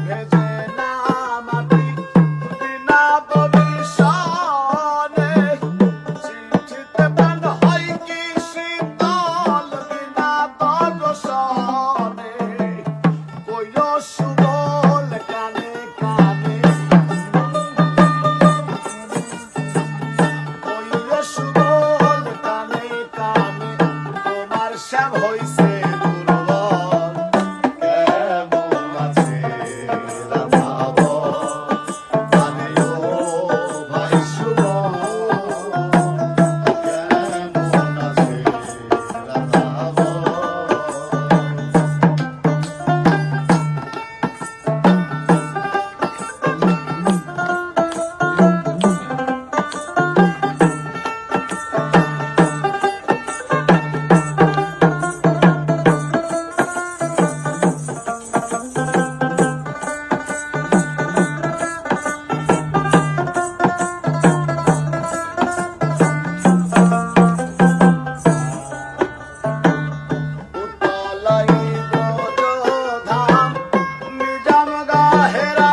ভেজে না মাটি বিনা বরিশানে চিঠিতে প্রাণ হয় কি শীতল বিনা দর্শনে কইও সুবল কানে কানে কইও সুবল কানে কানে তোমার শ্যাম হইছে দুর্বল কেমন আছে রাধাব জানে ও ভাই সুবল কেমন আছে রাধাব উতলাই ব্রজধাম নিজাম গাহেরা